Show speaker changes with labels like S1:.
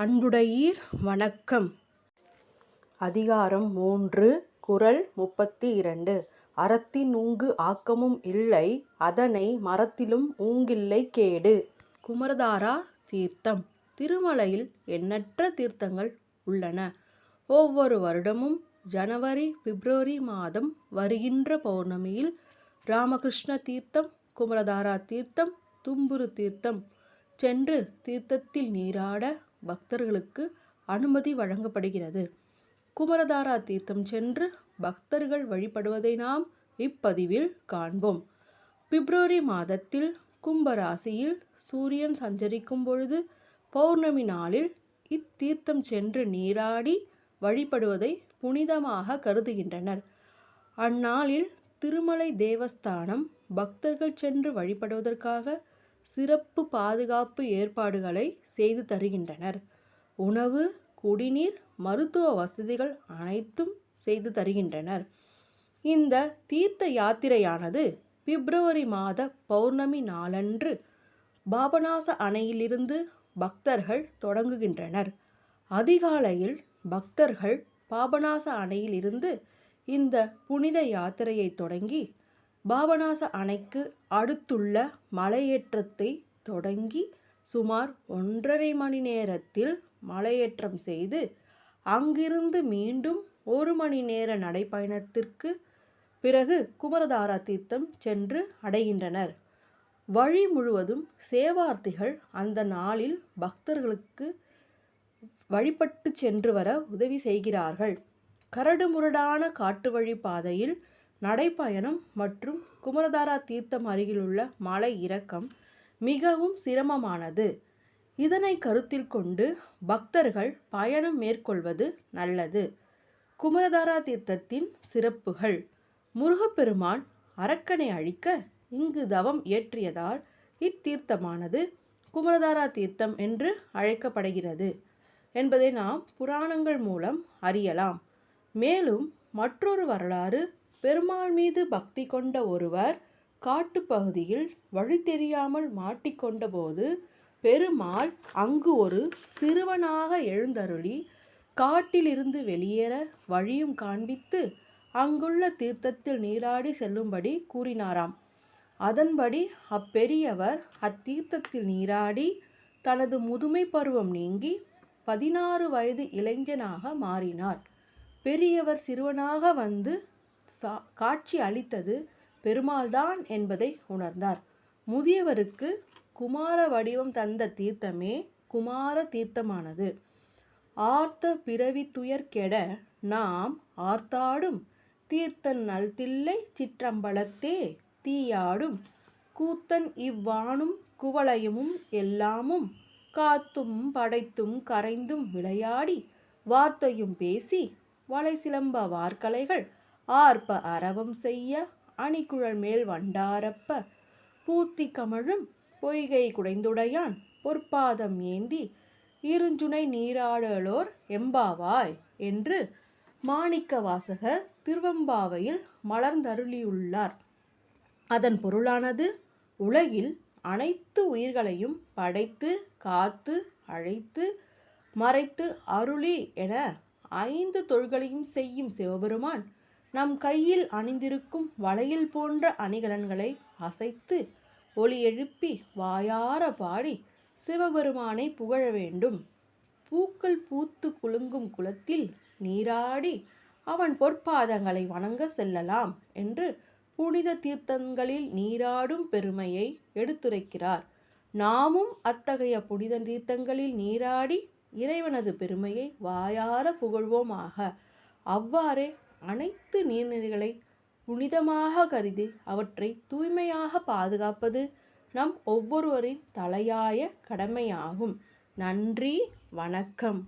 S1: அன்புடையீர் வணக்கம். அதிகாரம் 3 குறள் 32. அறத்தின் ஊங்கு ஆக்கமும் இல்லை, அதனை மறத்திலும் ஊங்கில்லை கேடு. குமரதாரா தீர்த்தம். திருமலையில் எண்ணற்ற தீர்த்தங்கள் உள்ளன. ஒவ்வொரு வருடமும் ஜனவரி பிப்ரவரி மாதம் வருகின்ற பௌர்ணமியில் ராமகிருஷ்ண தீர்த்தம், குமரதாரா தீர்த்தம், தும்புரு தீர்த்தம் சென்று தீர்த்தத்தில் நீராட பக்தர்களுக்கு அனுமதி வழங்கப்படுகிறது. குமரதாரா தீர்த்தம் சென்று பக்தர்கள் வழிபடுவதை நாம் இப்பதிவில் காண்போம். பிப்ரவரி மாதத்தில் கும்பராசியில் சூரியன் சஞ்சரிக்கும் பொழுது பௌர்ணமி நாளில் இத்தீர்த்தம் சென்று நீராடி வழிபடுவதை புனிதமாக கருதுகின்றனர். அந்நாளில் திருமலை தேவஸ்தானம் பக்தர்கள் சென்று வழிபடுவதற்காக சிறப்பு பாதுகாப்பு ஏற்பாடுகளை செய்து தருகின்றனர். உணவு, குடிநீர், மருத்துவ வசதிகள் அனைத்தும் செய்து தருகின்றனர். இந்த தீர்த்த யாத்திரையானது பிப்ரவரி மாத பௌர்ணமி நாளன்று பாபநாச அணையிலிருந்து பக்தர்கள் தொடங்குகின்றனர். அதிகாலையில் பக்தர்கள் பாபநாச அணையில் இருந்து இந்த புனித யாத்திரையை தொடங்கி பாபநாச அணைக்கு அடுத்துள்ள மலையேற்றத்தை தொடங்கி சுமார் 1.5 மணி நேரத்தில் மலையேற்றம் செய்து அங்கிருந்து மீண்டும் 1 மணி நேர நடைப்பயணத்திற்கு பிறகு குமரதாரா தீர்த்தம் சென்று அடைகின்றனர். வழி முழுவதும் சேவார்த்திகள் அந்த நாளில் பக்தர்களுக்கு வழிபட்டு சென்று வர உதவி செய்கிறார்கள். கரடுமுரடான காட்டு வழி பாதையில் நடைப்பயணம் மற்றும் குமரதாரா தீர்த்தம் அருகிலுள்ள மலை இறக்கம் மிகவும் சிரமமானது. இதனை கருத்தில் கொண்டு பக்தர்கள் பயணம் மேற்கொள்வது நல்லது. குமரதாரா தீர்த்தத்தின் சிறப்புகள். முருகப்பெருமான் அரக்கனை அழிக்க இங்கு தவம் இயற்றியதால் இத்தீர்த்தமானது குமரதாரா தீர்த்தம் என்று அழைக்கப்படுகிறது என்பதை நாம் புராணங்கள் மூலம் அறியலாம். மேலும் மற்றொரு வரலாறு, பெருமாள் மீது பக்தி கொண்ட ஒருவர் காட்டுப்பகுதியில் வழி தெரியாமல் மாட்டிக்கொண்ட போது பெருமாள் அங்கு ஒரு சிறுவனாக எழுந்தருளி காட்டிலிருந்து வெளியேற வழியும் காண்பித்து அங்குள்ள தீர்த்தத்தில் நீராடி செல்லும்படி கூறினாராம். அதன்படி அப்பெரியவர் அத்தீர்த்தத்தில் நீராடி தனது முதுமை பருவம் நீங்கி 16 வயது இளைஞனாக மாறினார். பெரியவர் சிறுவனாக வந்து காட்சி அளித்தது பெருமாள்தான் என்பதை உணர்ந்தார். முதியவருக்கு குமார வடிவம் தந்த தீர்த்தமே குமார தீர்த்தமானது. ஆர்த்த பிறவி துயர் கெட நாம் ஆர்த்தாடும் தீர்த்தன் நல்தில்லை சிற்றம்பலத்தே தீயாடும் கூத்தன் இவ்வாணும் குவளையமும் எல்லாமும் காத்தும் படைத்தும் கரைந்தும் விளையாடி வார்த்தையும் பேசி வளை சிலம்ப வார்கலைகள் ஆர்ப்ப அரவம் செய்ய அணிகுழல் மேல் வண்டாரப்ப பூத்தி கமழும் பொய்கை குடைந்துடையான் பொற்பாதம் ஏந்தி இருஞ்சுனை நீராடலோர் எம்பாவாய் என்று மாணிக்க வாசகர் திருவெம்பாவையில் மலர்ந்தருளியுள்ளார். அதன் பொருளானது, உலகில் அனைத்து உயிர்களையும் படைத்து காத்து அழைத்து மறைத்து அருளி என 5 தொழில்களையும் செய்யும் சிவபெருமான் நம் கையில் அணிந்திருக்கும் வளையல் போன்ற அணிகலன்களை அசைத்து ஒலி எழுப்பி வாயார பாடி சிவபெருமானை புகழ வேண்டும். பூக்கள் பூத்து குலுங்கும் குளத்தில் நீராடி அவன் பொற்பாதங்களை வணங்க செல்லலாம் என்று புனித தீர்த்தங்களில் நீராடும் பெருமையை எடுத்துரைக்கிறார். நாமும் அத்தகைய புனித தீர்த்தங்களில் நீராடி இறைவனது பெருமையை வாயார புகழ்வோமாக. அவ்வாறே அனைத்து நீர்நிலைகளை புனிதமாக கருதி அவற்றை தூய்மையாக பாதுகாப்பது நம் ஒவ்வொருவரின் தலையாய கடமையாகும். நன்றி, வணக்கம்.